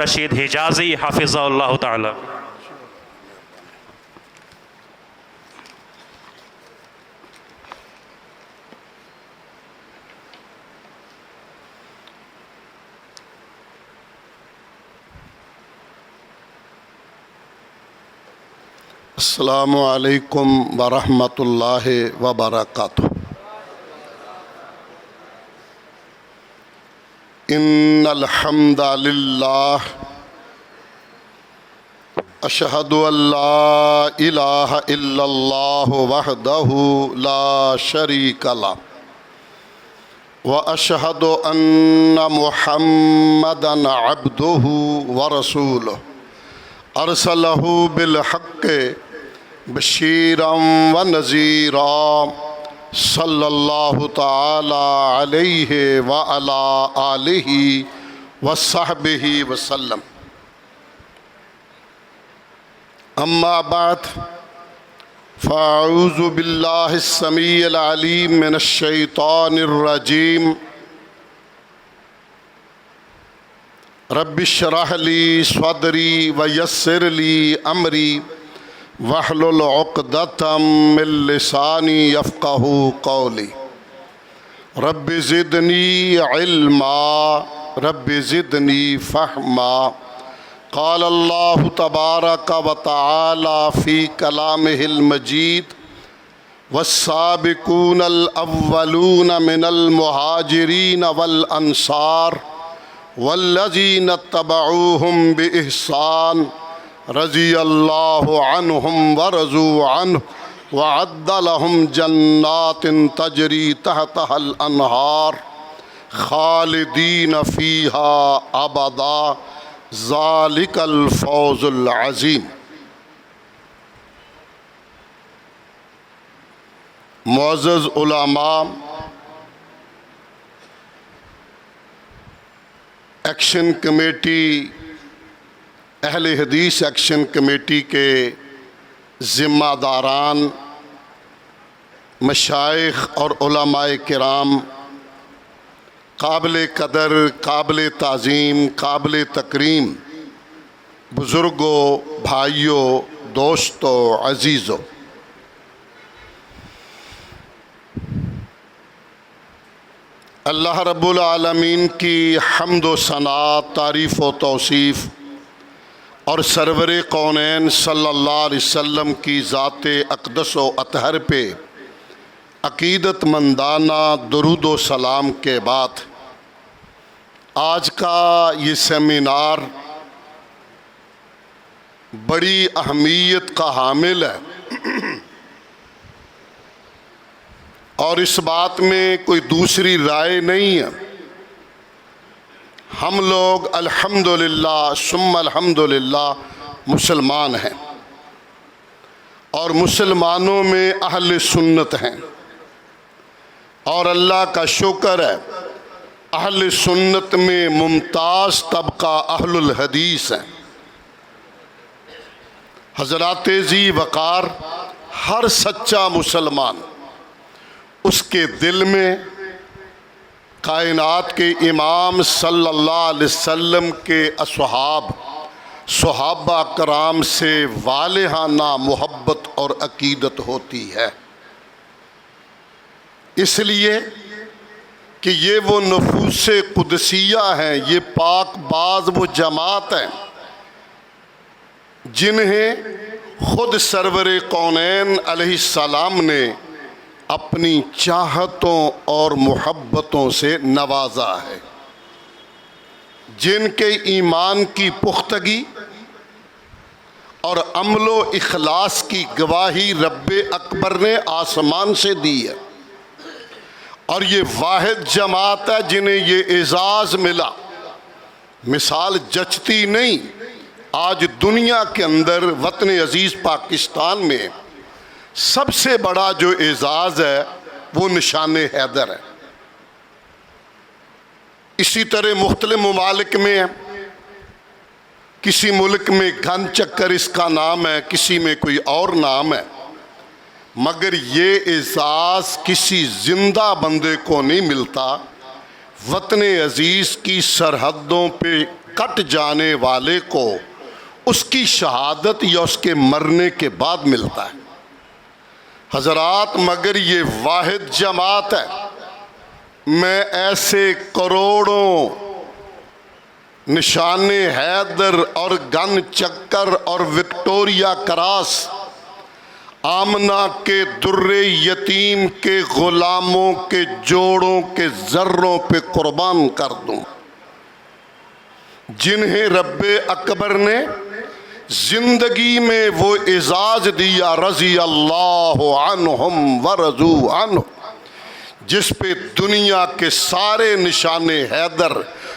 رشید حجازی حافظہ اللہ تعالی۔ السلام علیکم ورحمۃ اللہ وبرکاتہ۔ ان الحمد للہ اشہد ان لا الہ الا اللہ وحدہ لا شریک لہ واشہد ان محمدا عبدہ ورسولہ ارسلہ بالحق بشیرا ونذیرا صلی اللہ تعالی علیہ وعلی آلہ وصحبہ وسلم۔ اما بعد فاعوذ باللہ السمیع العلیم من الشیطان الرجیم۔ رب اشرح لی صدری ویسر لی امری واحلل عقدۃ من لسانی یفقہوا قولی۔ رب زدنی علما رب زدنی فہما۔ قال اللہ تبارک و تعالی فی کلامہ المجید والسابقون الاولون من المہاجرین والانصار والذین اتبعوہم بإحسان رضی اللہ عنہم ورضوا عنہ وعد لہم جنات تجری تحتہا الانہار خالدین فیہا ابدا ذالک الفوز العظیم۔ معزز علماء، ایکشن کمیٹی اہل حدیث ایکشن کمیٹی کے ذمہ داران، مشائخ اور علماء کرام، قابل قدر، قابل تعظیم، قابل تکریم بزرگوں، بھائیوں، دوستوں، عزیزوں، اللہ رب العالمین کی حمد و ثنا، تعریف و توصیف اور سرور کونین صلی اللہ علیہ وسلم کی ذات اقدس و اطہر پہ عقیدت مندانہ درود و سلام کے بعد آج کا یہ سیمینار بڑی اہمیت کا حامل ہے، اور اس بات میں کوئی دوسری رائے نہیں ہے۔ ہم لوگ الحمدللہ ثم الحمدللہ مسلمان ہیں، اور مسلمانوں میں اہل سنت ہیں، اور اللہ کا شکر ہے اہل سنت میں ممتاز طبقہ اہل الحدیث ہیں۔ حضرات ذی وقار، ہر سچا مسلمان اس کے دل میں کائنات کے امام صلی اللہ علیہ وسلم کے صحابہ کرام سے والہانہ محبت اور عقیدت ہوتی ہے، اس لیے کہ یہ وہ نفوس قدسیہ ہیں، یہ پاک باز وہ جماعت ہیں جنہیں خود سرور کونین علیہ السلام نے اپنی چاہتوں اور محبتوں سے نوازا ہے، جن کے ایمان کی پختگی اور عمل و اخلاص کی گواہی رب اکبر نے آسمان سے دی ہے، اور یہ واحد جماعت ہے جنہیں یہ اعزاز ملا۔ مثال جچتی نہیں، آج دنیا کے اندر وطن عزیز پاکستان میں سب سے بڑا جو اعزاز ہے وہ نشان حیدر ہے۔ اسی طرح مختلف ممالک میں کسی ملک میں گھن چکر اس کا نام ہے، کسی میں کوئی اور نام ہے، مگر یہ اعزاز کسی زندہ بندے کو نہیں ملتا، وطن عزیز کی سرحدوں پہ کٹ جانے والے کو اس کی شہادت یا اس کے مرنے کے بعد ملتا ہے۔ حضرات مگر یہ واحد جماعت ہے، میں ایسے کروڑوں نشان حیدر اور گن چکر اور وکٹوریا کراس، آمنہ کے در یتیم کے غلاموں کے جوڑوں کے ذروں پہ قربان کر دوں، جنہیں رب اکبر نے زندگی میں وہ اعزاز دیا رضی اللہ عنہم ورضوا عنہ، جس پہ دنیا کے سارے نشان حیدر،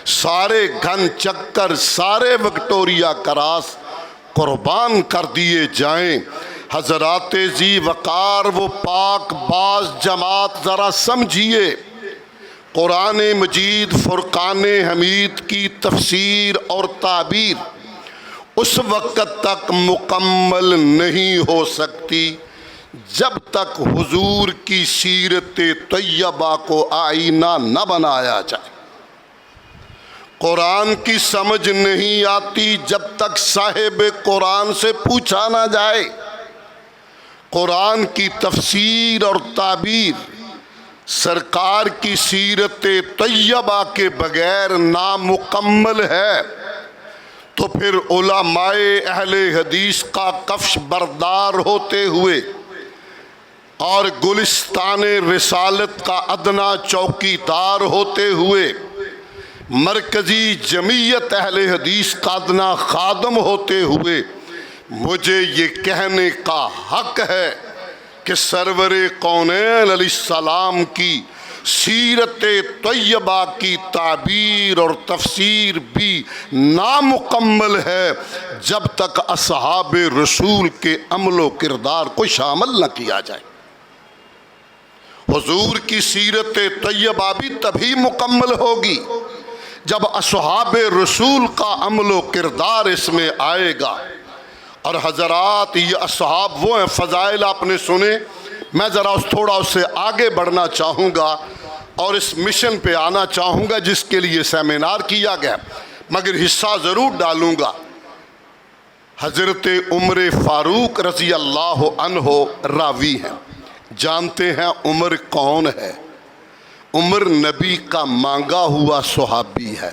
سارے گھن چکر، سارے وکٹوریا کراس قربان کر دیے جائیں۔ حضرات ذی وقار وہ پاک باز جماعت ذرا سمجھیے، قرآن مجید فرقان حمید کی تفسیر اور تعبیر اس وقت تک مکمل نہیں ہو سکتی جب تک حضور کی سیرت طیبہ کو آئینہ نہ بنایا جائے۔ قرآن کی سمجھ نہیں آتی جب تک صاحب قرآن سے پوچھا نہ جائے۔ قرآن کی تفسیر اور تعبیر سرکار کی سیرت طیبہ کے بغیر نامکمل ہے، تو پھر علماء اہل حدیث کا کفش بردار ہوتے ہوئے اور گلستان رسالت کا ادنا چوکیدار ہوتے ہوئے، مرکزی جمعیت اہل حدیث کا ادنا خادم ہوتے ہوئے، مجھے یہ کہنے کا حق ہے کہ سرور کونین علیہ السلام کی سیرت طیبہ کی تعبیر اور تفسیر بھی نامکمل ہے جب تک اصحاب رسول کے عمل و کردار کو شامل نہ کیا جائے۔ حضور کی سیرت طیبہ بھی تبھی مکمل ہوگی جب اصحاب رسول کا عمل و کردار اس میں آئے گا۔ اور حضرات یہ اصحاب وہ ہیں، فضائل آپ نے سنے، میں ذرا تھوڑا اس سے آگے بڑھنا چاہوں گا اور اس مشن پہ آنا چاہوں گا جس کے لیے سیمینار کیا گیا، مگر حصہ ضرور ڈالوں گا۔ حضرت عمر فاروق رضی اللہ عنہ راوی ہیں۔ جانتے ہیں عمر کون ہے؟ عمر نبی کا مانگا ہوا صحابی ہے،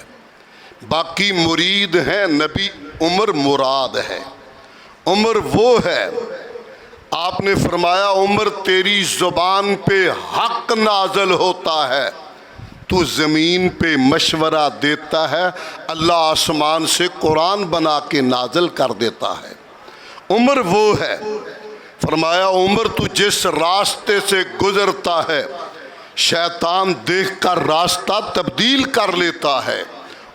باقی مرید ہیں نبی، عمر مراد ہے۔ عمر وہ ہے، آپ نے فرمایا عمر تیری زبان پہ حق نازل ہوتا ہے، تو زمین پہ مشورہ دیتا ہے، اللہ آسمان سے قرآن بنا کے نازل کر دیتا ہے۔ عمر وہ ہے، فرمایا عمر تو جس راستے سے گزرتا ہے شیطان دیکھ کر راستہ تبدیل کر لیتا ہے۔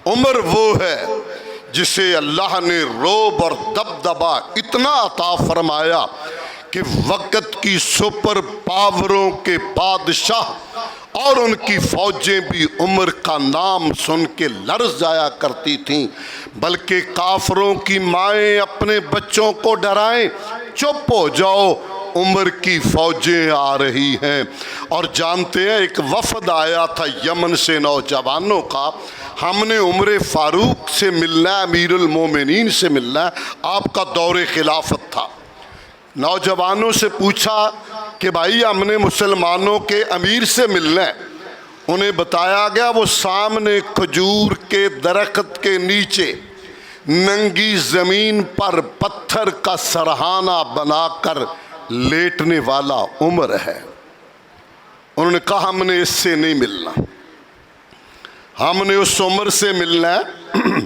عمر وہ ہے جسے اللہ نے روب اور دبدبا اتنا عطا فرمایا کہ وقت کی سپر پاوروں کے بادشاہ اور ان کی فوجیں بھی عمر کا نام سن کے لرز جایا کرتی تھیں، بلکہ کافروں کی مائیں اپنے بچوں کو ڈرائیں، چپ ہو جاؤ عمر کی فوجیں آ رہی ہیں۔ اور جانتے ہیں ایک وفد آیا تھا یمن سے نوجوانوں کا، ہم نے عمر فاروق سے ملنا ہے، امیر المومنین سے ملنا ہے، آپ کا دور خلافت تھا۔ نوجوانوں سے پوچھا کہ بھائی ہم نے مسلمانوں کے امیر سے ملنا ہے، انہیں بتایا گیا وہ سامنے کھجور کے درخت کے نیچے ننگی زمین پر پتھر کا سرہانہ بنا کر لیٹنے والا عمر ہے۔ انہوں نے کہا ہم نے اس سے نہیں ملنا، ہم نے اس عمر سے ملنا ہے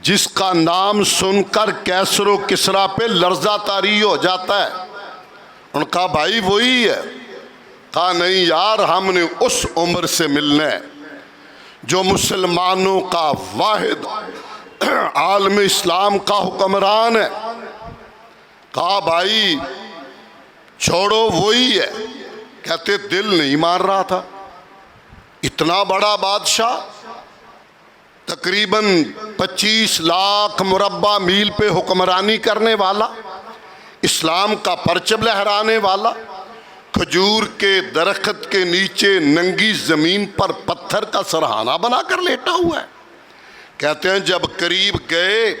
جس کا نام سن کر کیسر و کسرا پہ لرزہ طاری ہو جاتا ہے۔ انہوں نے کہا بھائی وہی ہے؟ کہا نہیں یار، ہم نے اس عمر سے ملنا ہے جو مسلمانوں کا واحد عالم اسلام کا حکمران ہے۔ کہا بھائی چھوڑو وہی ہے، کہتے دل نہیں مان رہا تھا، اتنا بڑا بادشاہ، تقریباً 25 لاکھ مربع میل پہ حکمرانی کرنے والا، اسلام کا پرچم لہرانے والا، کھجور کے درخت کے نیچے ننگی زمین پر پتھر کا سرہانہ بنا کر لیٹا ہوا ہے۔ کہتے ہیں جب قریب گئے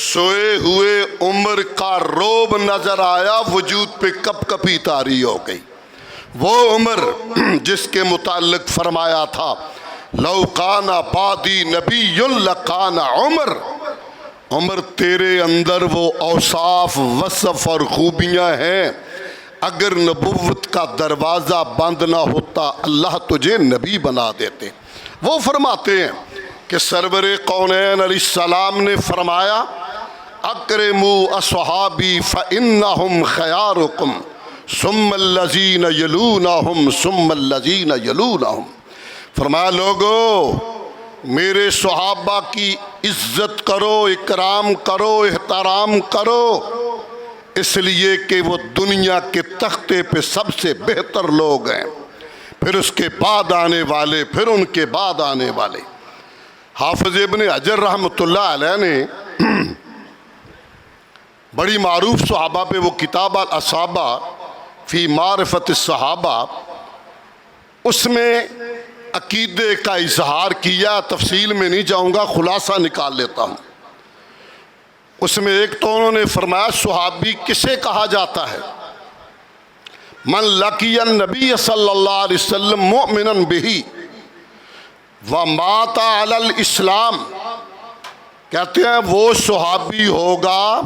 سوئے ہوئے عمر کا روب نظر آیا، وجود پہ کپ کپی طاری ہو گئی۔ وہ عمر جس کے متعلق فرمایا تھا لو کان بعدی نبی لکان عمر، عمر تیرے اندر وہ اوصاف وصف اور خوبیاں ہیں، اگر نبوت کا دروازہ بند نہ ہوتا اللہ تجھے نبی بنا دیتے۔ وہ فرماتے ہیں کہ سرور کونین علیہ السلام نے فرمایا اکرموا اصحابی فانہم خیارکم ثم الذین یلونہم ثم الذین یلونہم، فرمایا لوگو میرے صحابہ کی عزت کرو، اکرام کرو، احترام کرو، اس لیے کہ وہ دنیا کے تختے پہ سب سے بہتر لوگ ہیں، پھر اس کے بعد آنے والے، پھر ان کے بعد آنے والے۔ حافظ ابن حجر رحمۃ اللہ علیہ نے بڑی معروف صحابہ پہ وہ کتاب الاصابہ فی معرفت الصحابہ، اس میں عقیدے کا اظہار کیا، تفصیل میں نہیں جاؤں گا، خلاصہ نکال لیتا ہوں۔ اس میں ایک تو انہوں نے فرمایا صحابی کسے کہا جاتا ہے؟ من لقی النبی صلی اللہ علیہ وسلم مؤمنا بہ ومات علی الاسلام، کہتے ہیں وہ صحابی ہوگا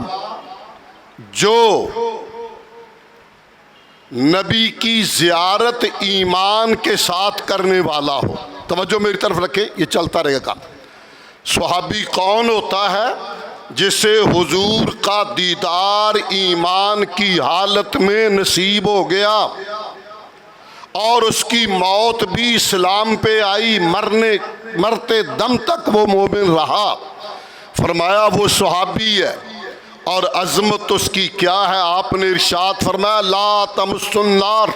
جو نبی کی زیارت ایمان کے ساتھ کرنے والا ہو۔ توجہ میری طرف رکھیں، یہ چلتا رہے گا۔ صحابی کون ہوتا ہے؟ جسے حضور کا دیدار ایمان کی حالت میں نصیب ہو گیا اور اس کی موت بھی اسلام پہ آئی، مرتے دم تک وہ مومن رہا۔ فرمایا وہ صحابی ہے، اور عظمت اس کی کیا ہے؟ آپ نے ارشاد فرمایا لا تمس النار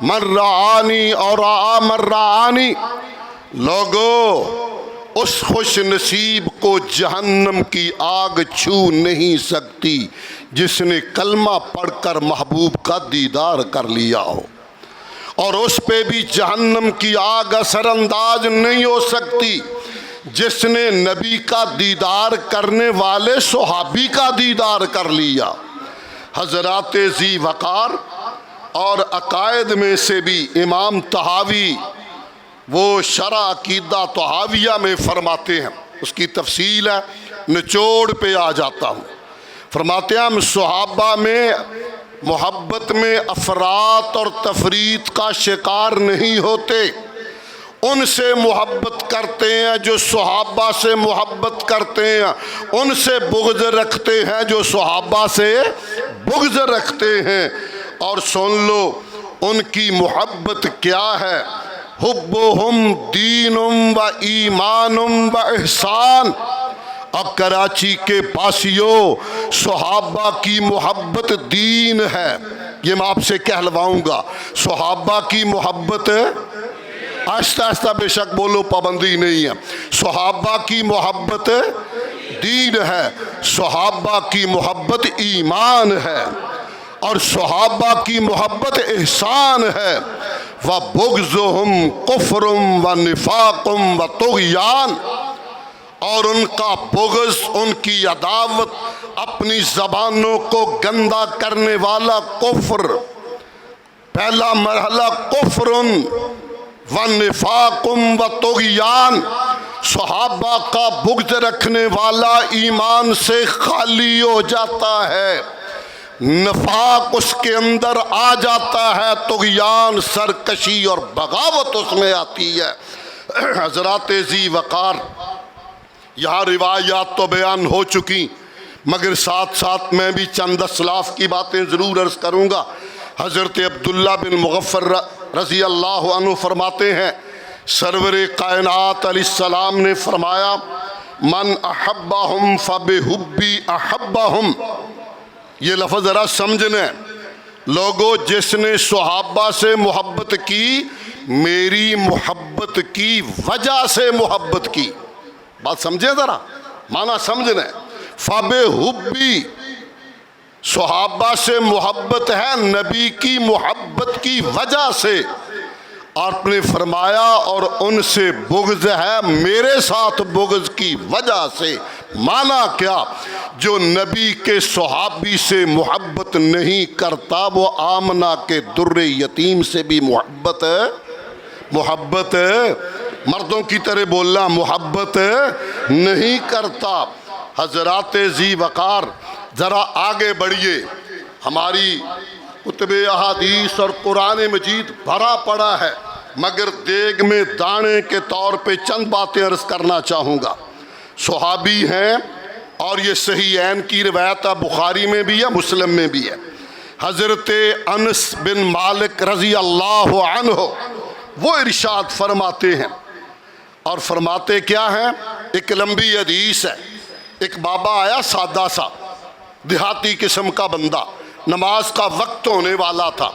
من رعانی اور رعا من رعانی، لوگو اس خوش نصیب کو جہنم کی آگ چھو نہیں سکتی جس نے کلمہ پڑھ کر محبوب کا دیدار کر لیا ہو، اور اس پہ بھی جہنم کی آگ اثر انداز نہیں ہو سکتی جس نے نبی کا دیدار کرنے والے صحابی کا دیدار کر لیا۔ حضرات ذی وقار اور عقائد میں سے بھی امام طحاوی وہ شرح عقیدہ طحاویہ میں فرماتے ہیں، اس کی تفصیل ہے، نچوڑ پہ آ جاتا ہوں۔ فرماتے ہیں ہم صحابہ میں محبت میں افراط اور تفریط کا شکار نہیں ہوتے، ان سے محبت کرتے ہیں جو صحابہ سے محبت کرتے ہیں، ان سے بغض رکھتے ہیں جو صحابہ سے بغض رکھتے ہیں۔ اور سن لو ان کی محبت کیا ہے، حبہم دین و ایمان و احسان۔ اب کراچی کے پاسیوں صحابہ کی محبت دین ہے، یہ میں آپ سے کہلواؤں گا، صحابہ کی محبت آہستہ آہستہ بے شک بولو، پابندی نہیں ہے، صحابہ کی محبت دین ہے، صحابہ کی محبت ایمان ہے، اور صحابہ کی محبت احسان ہے۔ وَبُغْضُهُمْ كُفْرٌ وَنِفَاقٌ وَطُغْيَانٌ، اور ان کا بغض، ان کی عداوت، اپنی زبانوں کو گندا کرنے والا کفر، پہلا مرحلہ کفر وَنِفَاقٌ وَطُغْيَانٌ، صحابہ کا بغض رکھنے والا ایمان سے خالی ہو جاتا ہے، نفاق اس کے اندر آ جاتا ہے، طغیان سرکشی اور بغاوت اس میں آتی ہے۔ حضرات ذی وقار، یہاں روایات تو بیان ہو چکی، مگر ساتھ ساتھ میں بھی چند اسلاف کی باتیں ضرور عرض کروں گا۔ حضرت عبداللہ بن مغفر رضی اللہ عنہ فرماتے ہیں سرور کائنات علیہ السلام نے فرمایا من احبہم فبحبی احبہم، یہ لفظ ذرا سمجھنے لوگو، جس نے صحابہ سے محبت کی میری محبت کی وجہ سے محبت کی، بات سمجھے ذرا، معنی سمجھنے، فبحبی صحابہ سے محبت ہے نبی کی محبت کی وجہ سے، آپ نے فرمایا اور ان سے بغض ہے میرے ساتھ بغض کی وجہ سے. مانا کیا؟ جو نبی کے صحابی سے محبت نہیں کرتا وہ آمنہ کے در یتیم سے بھی محبت مردوں کی طرح بولنا محبت نہیں کرتا. حضرات ذی وقار ذرا آگے بڑھیے. ہماری کتب احادیث اور قرآن مجید بھرا پڑا ہے، مگر دیگ میں دانے کے طور پہ چند باتیں عرض کرنا چاہوں گا. صحابی ہیں اور یہ صحیحین کی روایت ہے، بخاری میں بھی ہے مسلم میں بھی ہے. حضرت انس بن مالک رضی اللہ عنہ وہ ارشاد فرماتے ہیں، اور فرماتے کیا ہیں؟ ایک لمبی حدیث ہے. ایک بابا آیا سادہ سا دیہاتی قسم کا بندہ، نماز کا وقت ہونے والا تھا،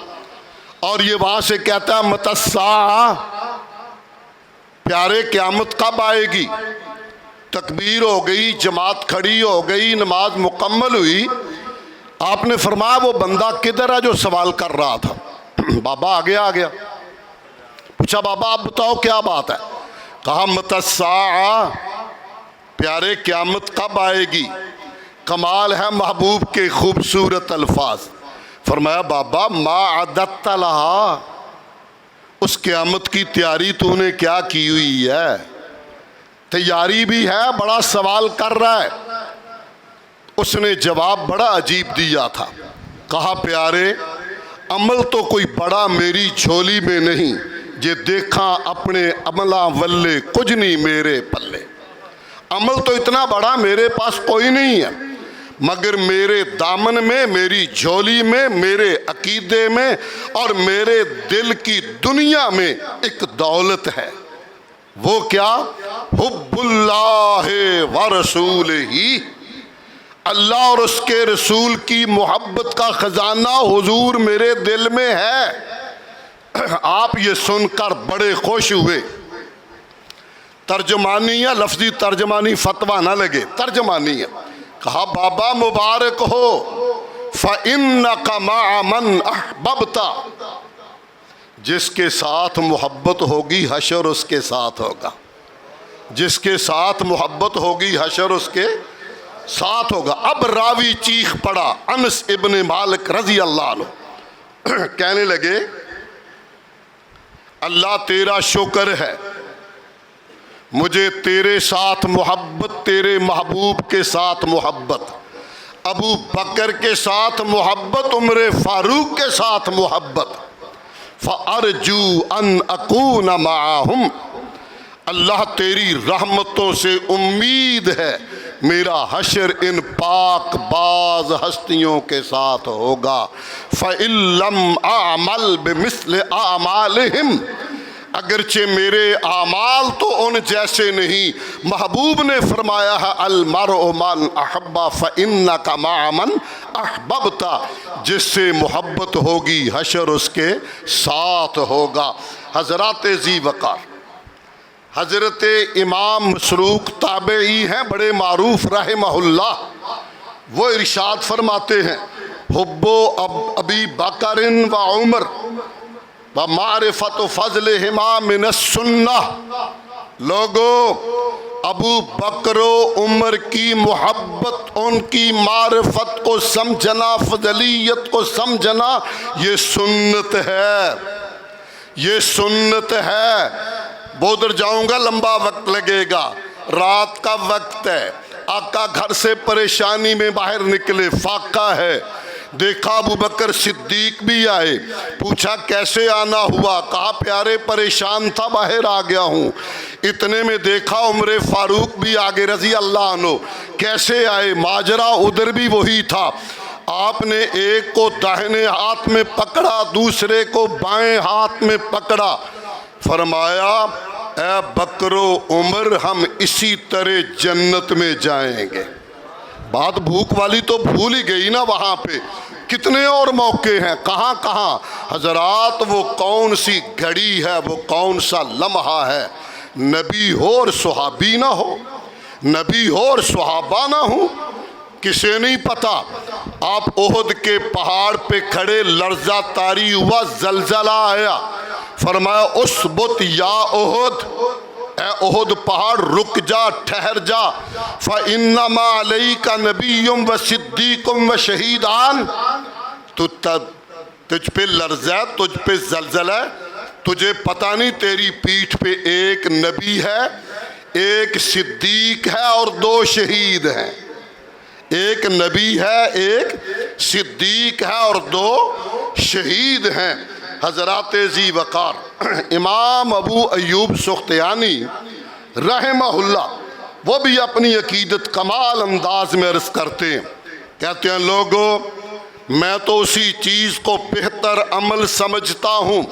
اور یہ وہاں سے کہتا ہے متی الساعہ، پیارے قیامت کب آئے گی؟ تکبیر ہو گئی، جماعت کھڑی ہو گئی، نماز مکمل ہوئی. آپ نے فرمایا وہ بندہ کدھر ہے جو سوال کر رہا تھا؟ بابا آ گیا. پوچھا بابا آپ بتاؤ کیا بات ہے؟ کہا متی الساعہ، پیارے قیامت کب آئے گی؟ کمال ہے محبوب کے خوبصورت الفاظ. فرمایا بابا ما عددت لہا، اس قیامت کی تیاری تو نے کیا کی ہوئی ہے؟ تیاری بھی ہے، بڑا سوال کر رہا ہے. اس نے جواب بڑا عجیب دیا تھا. کہا پیارے عمل تو کوئی بڑا میری جھولی میں نہیں، یہ دیکھا اپنے عملہ ولے کچھ نہیں میرے پلے. عمل تو اتنا بڑا میرے پاس کوئی نہیں ہے، مگر میرے دامن میں، میری جھولی میں، میرے عقیدے میں اور میرے دل کی دنیا میں ایک دولت ہے. وہ کیا؟ حب اللہ ورسولہ، اللہ اور اس کے رسول کی محبت کا خزانہ حضور میرے دل میں ہے. آپ یہ سن کر بڑے خوش ہوئے. ترجمانی یا لفظی ترجمانی فتویٰ نہ لگے، ترجمانی ہے. کہا بابا مبارک ہو، فَإِنَّكَ مَعَ مَنْ أَحْبَبْتَ، جس کے ساتھ محبت ہوگی حشر اس کے ساتھ ہوگا. جس کے ساتھ محبت ہوگی حشر اس کے ساتھ ہوگا. اب راوی چیخ پڑا انس ابن مالک رضی اللہ عنہ، کہنے لگے اللہ تیرا شکر ہے، مجھے تیرے ساتھ محبت، تیرے محبوب کے ساتھ محبت، ابو بکر کے ساتھ محبت، عمر فاروق کے ساتھ محبت. فَأَرْجُو أَنْ أَكُونَ مَعَهُمْ، اللہ تیری رحمتوں سے امید ہے میرا حشر ان پاک باز ہستیوں کے ساتھ ہوگا. فَإِن لَّمْ أَعْمَلْ بِمِثْلِ أَعْمَالِهِمْ، اگرچہ میرے اعمال تو ان جیسے نہیں. محبوب نے فرمایا ہے المرء من احب فإنک مع من احببت، جس سے محبت ہوگی حشر اس کے ساتھ ہوگا. حضرات ذی وقار، حضرت امام مسروق تابعی ہیں بڑے معروف رحمہ اللہ، وہ ارشاد فرماتے ہیں حب ابی بکر و عمر ومعرفت فضلہما من السنہ. لوگوں، ابو بکر و عمر کی محبت، ان کی معرفت کو سمجھنا، فضلیت کو سمجھنا، یہ سنت ہے، یہ سنت ہے. بودر جاؤں گا لمبا وقت لگے گا، رات کا وقت ہے. آقا گھر سے پریشانی میں باہر نکلے، فاقہ ہے. دیکھا ابو بکر صدیق بھی آئے، پوچھا کیسے آنا ہوا؟ کہا پیارے پریشان تھا باہر آ گیا ہوں. اتنے میں دیکھا عمر فاروق بھی آگے رضی اللہ عنہ. کیسے آئے؟ ماجرا ادھر بھی وہی تھا. آپ نے ایک کو داہنے ہاتھ میں پکڑا، دوسرے کو بائیں ہاتھ میں پکڑا. فرمایا اے بکر و عمر، ہم اسی طرح جنت میں جائیں گے. بات بھوک والی تو بھول ہی گئی نا. وہاں پہ کتنے اور موقع ہیں، کہاں کہاں. حضرات وہ کون سی گھڑی ہے، وہ کون سا لمحہ ہے، نبی ہو اور صحابی نہ ہو، نبی ہو اور صحابہ نہ ہو، کسے نہیں پتا. آپ احد کے پہاڑ پہ کھڑے، لرزہ طاری ہوا، زلزلہ آیا. فرمایا اسبت یا احد، اے احد پہاڑ رک جا، ٹھہر جا، فَإِنَّمَا عَلَيْكَ نَبِيٌّ وَصِدِّيقٌ وَشَهِيدان، تجھ پہ لرز ہے، تجھ پہ زلزلہ ہے، تجھے پتہ نہیں تیری پیٹھ پہ ایک نبی ہے، ایک صدیق ہے اور 2 شہید ہیں۔ ایک نبی ہے، ایک صدیق ہے اور 2 شہید ہیں۔ حضرات ذی وقار امام ابو ایوب سختیانی رحمہ اللہ، وہ بھی اپنی عقیدت کمال انداز میں عرض کرتے ہیں، کہتے ہیں لوگوں میں تو اسی چیز کو بہتر عمل سمجھتا ہوں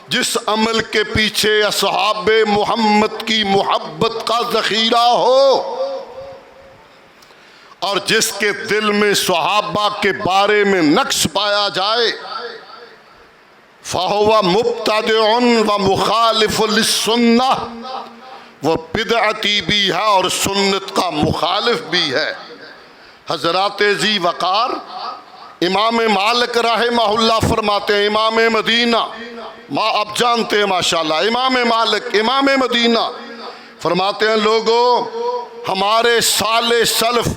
جس عمل کے پیچھے اصحاب محمد کی محبت کا ذخیرہ ہو، اور جس کے دل میں صحابہ کے بارے میں نقص پایا جائے فَهُوَ مُبْتَدِعٌ وَمُخَالِفٌ لِلسُّنَّةِ، وہ بدعتی بھی ہے اور سنت کا مخالف بھی ہے۔ حضرات ذی وقار امام مالک رحمہ اللہ فرماتے ہیں، امام مدینہ، آپ جانتے ہیں ماشاءاللہ امام مالک امام مدینہ فرماتے ہیں لوگوں ہمارے سلف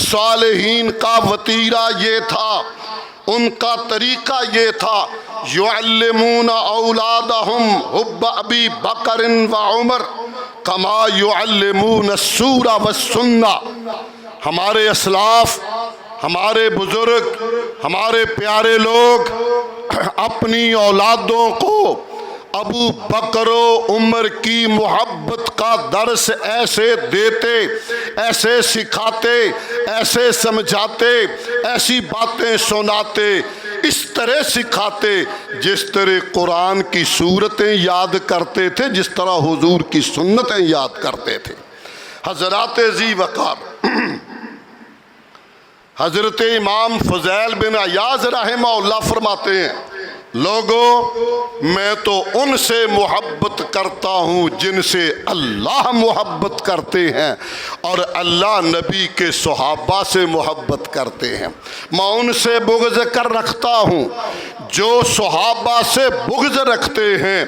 صالحین کا وتیرہ یہ تھا، ان کا طریقہ یہ تھا، یعلمون اولادہم حب ابی بکر و عمر کما یعلمون السورہ والسنہ۔ ہمارے اسلاف، ہمارے بزرگ، ہمارے پیارے لوگ اپنی اولادوں کو ابو بکر و عمر کی محبت کا درس ایسے دیتے، ایسے سکھاتے، ایسے سمجھاتے، ایسی باتیں سناتے، اس طرح سکھاتے جس طرح قرآن کی سورتیں یاد کرتے تھے، جس طرح حضور کی سنتیں یاد کرتے تھے۔ حضرات ذی وقار حضرت امام فضیل بن عیاض رحمہ اللہ فرماتے ہیں لوگوں میں تو ان سے محبت کرتا ہوں جن سے اللہ محبت کرتے ہیں، اور اللہ نبی کے صحابہ سے محبت کرتے ہیں۔ میں ان سے بغض کر رکھتا ہوں جو صحابہ سے بغض رکھتے ہیں۔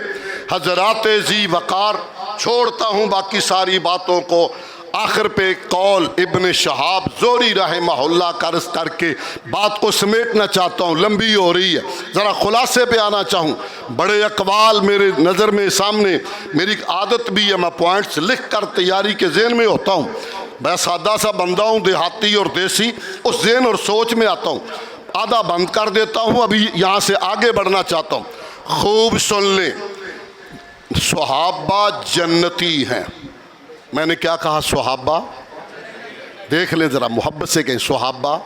حضرات ذی وقار چھوڑتا ہوں باقی ساری باتوں کو، آخر پہ قول ابن شہاب زہری رحمہ اللہ کا عرض کر کے بات کو سمیٹنا چاہتا ہوں، لمبی ہو رہی ہے، ذرا خلاصے پہ آنا چاہوں۔ بڑے اقوال میرے نظر میں سامنے، میری عادت بھی ہے میں پوائنٹس لکھ کر تیاری کے ذہن میں ہوتا ہوں، میں سادہ سا بندہ ہوں، دیہاتی اور دیسی، اس ذہن اور سوچ میں آتا ہوں، آدھا بند کر دیتا ہوں، ابھی یہاں سے آگے بڑھنا چاہتا ہوں۔ خوب سن لیں، صحابہ جنتی ہیں۔ میں نے کیا کہا؟ صحابہ، دیکھ لیں ذرا محبت سے کہیں، صحابہ،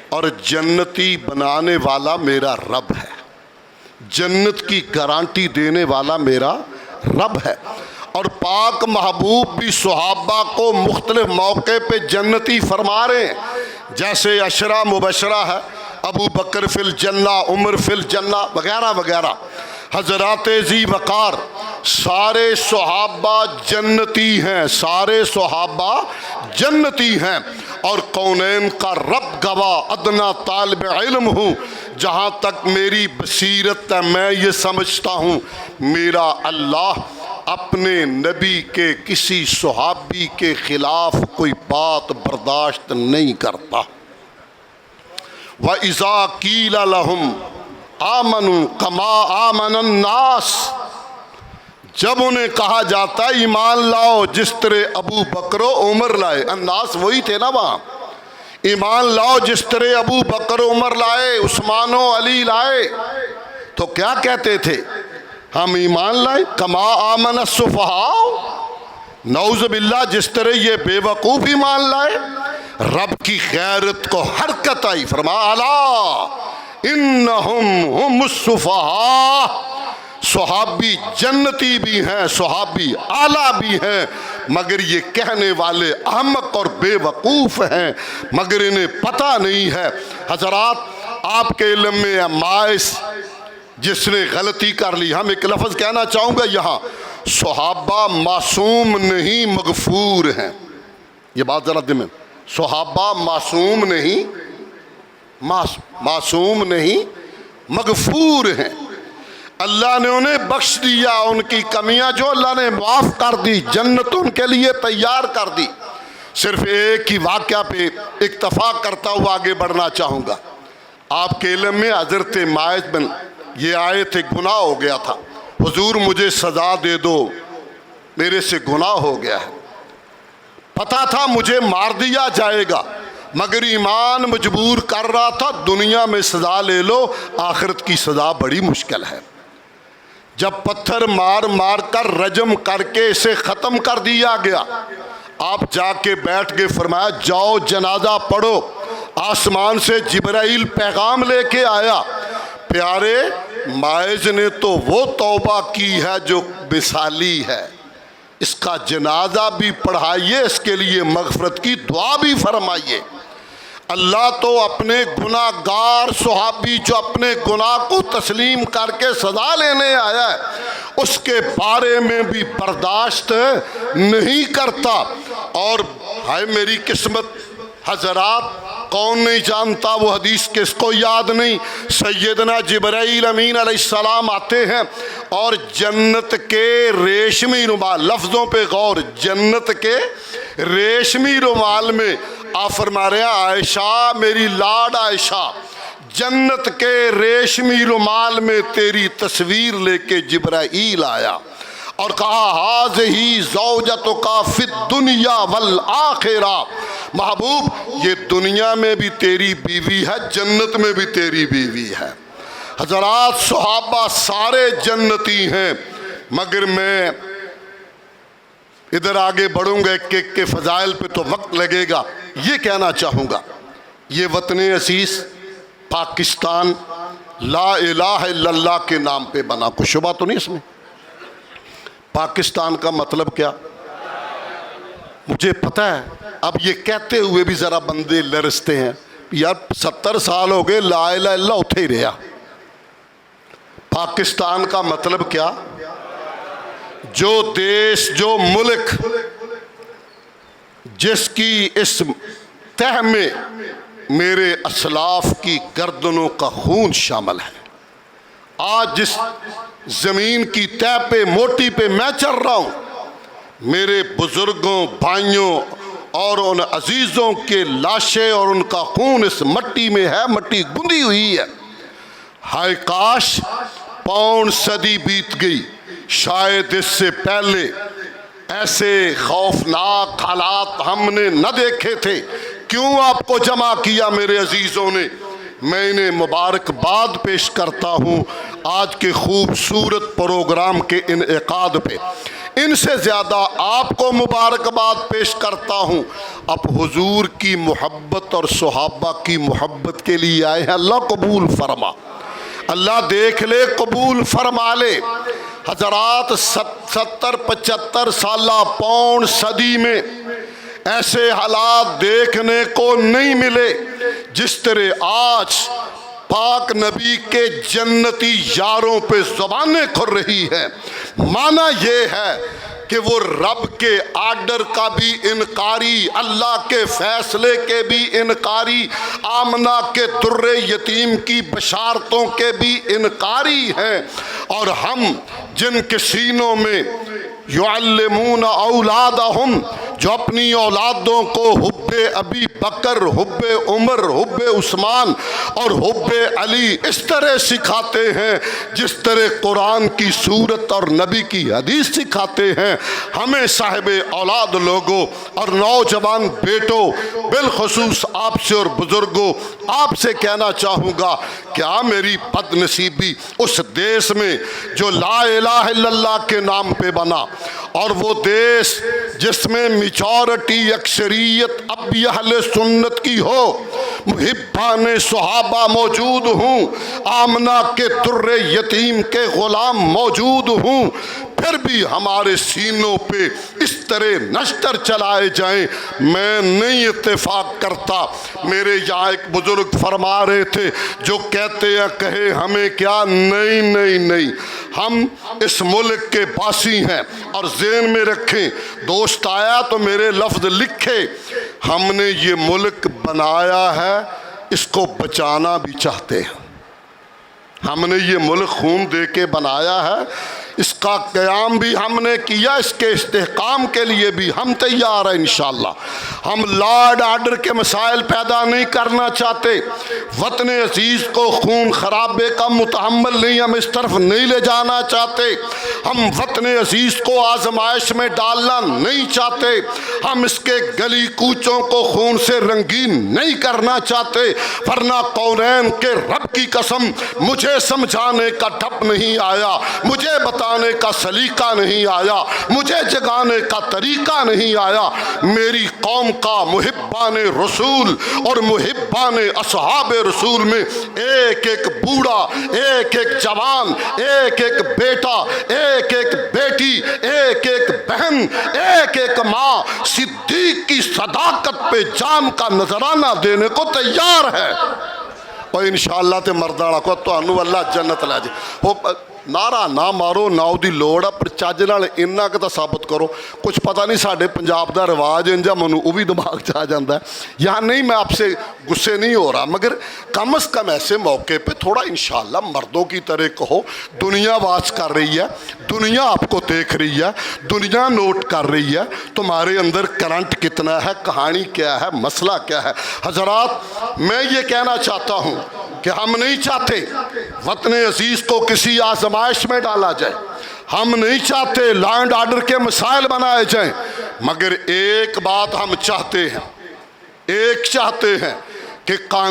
اور جنتی بنانے والا میرا رب ہے، جنت کی گارنٹی دینے والا میرا رب ہے، اور پاک محبوب بھی صحابہ کو مختلف موقع پہ جنتی فرما رہے ہیں، جیسے عشرہ مبشرہ ہے، ابو بکر فی الجنہ، عمر فی الجنہ وغیرہ وغیرہ۔ حضرات ذی وقار سارے صحابہ جنتی ہیں، سارے صحابہ جنتی ہیں، اور کونین کا رب گواہ، ادنا طالب علم ہوں، جہاں تک میری بصیرت ہے میں یہ سمجھتا ہوں میرا اللہ اپنے نبی کے کسی صحابی کے خلاف کوئی بات برداشت نہیں کرتا۔ وَإِذَا قِيلَ لَهُمْ آمنوا کما آمن الناس، جب انہیں کہا جاتا ہے ایمان لاؤ جس طرح ابو بکر و عمر لائے، الناس وہی تھے نا وہاں، ایمان لاؤ جس طرح ابو بکر و عمر لائے، عثمان و علی لائے، تو کیا کہتے تھے؟ ہم ایمان لائے، کما آمن السفہاء، نعوذ باللہ جس طرح یہ بے وقوف ایمان لائے۔ رب کی غیرت کو حرکت آئی، فرمایا الا انہم ہم السفہاء، صحابی جنتی بھی ہیں، صحابی اعلیٰ بھی ہیں، مگر یہ کہنے والے احمق اور بے وقوف ہیں، مگر انہیں پتہ نہیں ہے۔ حضرات آپ کے علم میں ہے مائس جس نے غلطی کر لی، ہم ایک لفظ کہنا چاہوں گا یہاں، صحابہ معصوم نہیں مغفور ہیں، یہ بات ذرا دل میں، صحابہ معصوم نہیں، معصوم نہیں مغفور ہیں۔ اللہ نے انہیں بخش دیا، ان کی کمیاں جو اللہ نے معاف کر دی، جنت ان کے لیے تیار کر دی۔ صرف ایک ہی واقعہ پہ اکتفا کرتا ہوا آگے بڑھنا چاہوں گا۔ آپ کے علم میں حضرت ماعز بن یہ آئے تھے، گناہ ہو گیا تھا، حضور مجھے سزا دے دو، میرے سے گناہ ہو گیا ہے، پتا تھا مجھے مار دیا جائے گا مگر ایمان مجبور کر رہا تھا، دنیا میں سزا لے لو، آخرت کی سزا بڑی مشکل ہے۔ جب پتھر مار مار کر رجم کر کے اسے ختم کر دیا گیا، آپ جا کے بیٹھ کے فرمایا جاؤ جنازہ پڑھو۔ آسمان سے جبرائیل پیغام لے کے آیا، پیارے ماعز نے تو وہ توبہ کی ہے جو مثالی ہے، اس کا جنازہ بھی پڑھائیے، اس کے لیے مغفرت کی دعا بھی فرمائیے۔ اللہ تو اپنے گناہ گار صحابی جو اپنے گناہ کو تسلیم کر کے سزا لینے آیا ہے، اس کے بارے میں بھی برداشت نہیں کرتا۔ اور ہائے میری قسمت حضرات، کون نہیں جانتا وہ حدیث کس کو یاد نہیں، سیدنا جبرائیل امین علیہ السلام آتے ہیں اور جنت کے ریشمی رومال، لفظوں پہ غور، جنت کے ریشمی رومال میں آپ فرما رہے ہیں عائشہ میری لاڈ عائشہ، جنت کے ریشمی رومال میں تیری تصویر لے کے جبرائیل آیا اور کہا ہاذہی زوجتک فی الدنیا والآخرہ، محبوب یہ دنیا میں بھی تیری بیوی ہے، جنت میں بھی تیری بیوی ہے۔ حضرات صحابہ سارے جنتی ہیں، مگر میں ادھر آگے بڑھوں گا، ایک ایک کے فضائل پہ تو وقت لگے گا۔ یہ کہنا چاہوں گا یہ وطن عزیز پاکستان لا الہ الا اللہ کے نام پہ بنا، کوئی شبہ تو نہیں اس میں؟ پاکستان کا مطلب کیا مجھے پتہ ہے، اب یہ کہتے ہوئے بھی ذرا بندے لرزتے ہیں، یار 70 سال ہو گئے لا الہ الا اللہ اتھے ہی رہا۔ پاکستان کا مطلب کیا؟ جو دیش، جو ملک جس کی اس تہ میں میرے اسلاف کی گردنوں کا خون شامل ہے۔ آج جس زمین کی تہ پہ، موٹی پہ میں چل رہا ہوں، میرے بزرگوں، بھائیوں اور ان عزیزوں کے لاشیں اور ان کا خون اس مٹی میں ہے، مٹی گندی ہوئی ہے۔ ہائے کاش پون صدی بیت گئی، شاید اس سے پہلے ایسے خوفناک حالات ہم نے نہ دیکھے تھے۔ کیوں آپ کو جمع کیا میرے عزیزوں نے؟ میں انہیں مبارکباد پیش کرتا ہوں آج کے خوبصورت پروگرام کے انعقاد پہ، ان سے زیادہ آپ کو مبارکباد پیش کرتا ہوں اب حضور کی محبت اور صحابہ کی محبت کے لیے آئے ہیں۔ اللہ قبول فرما، اللہ دیکھ لے، قبول فرما لے۔ حضرات 70-75 سالہ پون صدی میں ایسے حالات دیکھنے کو نہیں ملے جس طرح آج پاک نبی کے جنتی یاروں پہ زبانیں کھل رہی ہیں۔ معنی یہ ہے کہ وہ رب کے آرڈر کا بھی انکاری، اللہ کے فیصلے کے بھی انکاری، آمنہ کے در یتیم کی بشارتوں کے بھی انکاری ہیں، اور ہم جن کے سینوں میں یعلمون اولادہم، جو اپنی اولادوں کو حب ابی بکر، حب عمر، حب عثمان اور حب علی اس طرح سکھاتے ہیں جس طرح قرآن کی سورت اور نبی کی حدیث سکھاتے ہیں، ہمیں صاحب اولاد لوگوں اور نوجوان بیٹوں، بالخصوص آپ سے اور بزرگوں آپ سے کہنا چاہوں گا، کیا میری بد نصیبی اس دیس میں جو لا الہ الا اللہ کے نام پہ بنا، اور وہ دیس جس میں میجورٹی اکثریت اب بھی اہل سنت کی ہو، محبان صحابہ موجود ہوں، آمنہ کے در یتیم کے غلام موجود ہوں، پھر بھی ہمارے سینوں پہ اس طرح نشتر چلائے جائیں، میں نہیں اتفاق کرتا۔ میرے یہاں ایک بزرگ فرما رہے تھے، جو کہتے ہیں کہے ہمیں کیا، نہیں نہیں نہیں، ہم اس ملک کے باسی ہیں، اور ذہن میں رکھیں، دوست آیا تو میرے لفظ لکھے، ہم نے یہ ملک بنایا ہے، اس کو بچانا بھی چاہتے ہیں۔ ہم نے یہ ملک خون دے کے بنایا ہے، اس کا قیام بھی ہم نے کیا، اس کے استحکام کے لیے بھی ہم تیار ہیں انشاءاللہ۔ ہم لا اینڈ آرڈر کے مسائل پیدا نہیں کرنا چاہتے، وطن عزیز کو خون خرابے کا متحمل نہیں، ہم اس طرف نہیں لے جانا چاہتے، ہم وطن عزیز کو آزمائش میں ڈالنا نہیں چاہتے، ہم اس کے گلی کوچوں کو خون سے رنگین نہیں کرنا چاہتے، ورنہ کونین کے رب کی قسم مجھے سمجھانے کا ڈھب نہیں آیا، مجھے بتانے کا سلیقہ نہیں آیا، مجھے جگانے کا طریقہ نہیں آیا۔ میری قوم کا محبان رسول اور محبان اصحاب رسول میں ایک ایک بوڑھا، ایک ایک جوان، ایک ایک بیٹا، ایک ایک بیٹی، ایک ایک بہن، ایک ایک ماں صدیق کی صداقت پہ جان کا نذرانہ دینے کو تیار ہے، اور انشاءاللہ تے مردانا کو تو انو اللہ جنت لے جائے۔ نعرہ نہ مارو، ناؤ دی لوڑ ہے، پر چاجے نال انہا کہ تا ثابت کرو۔ کچھ پتہ نہیں ساڑھے پنجاب دا رواج انجا منو او بھی دماغ چاہ جاندہ ہے، یہاں نہیں میں آپ سے غصے نہیں ہو رہا، مگر کم از کم ایسے موقع پہ تھوڑا انشاءاللہ مردوں کی طرح کہو۔ دنیا واچ کر رہی ہے، دنیا آپ کو دیکھ رہی ہے، دنیا نوٹ کر رہی ہے، تمہارے اندر کرنٹ کتنا ہے، کہانی کیا ہے، مسئلہ کیا ہے۔ حضرات میں یہ کہنا چاہتا ہوں کہ ہم نہیں چاہتے وطن عزیز کو کسی آزمائش میں ڈالا جائے، ہم نہیں چاہتے لا اینڈ آرڈر کے مسائل بنائے جائیں، مگر ایک بات ہم چاہتے ہیں، ایک چاہتے ہیں کہ قانون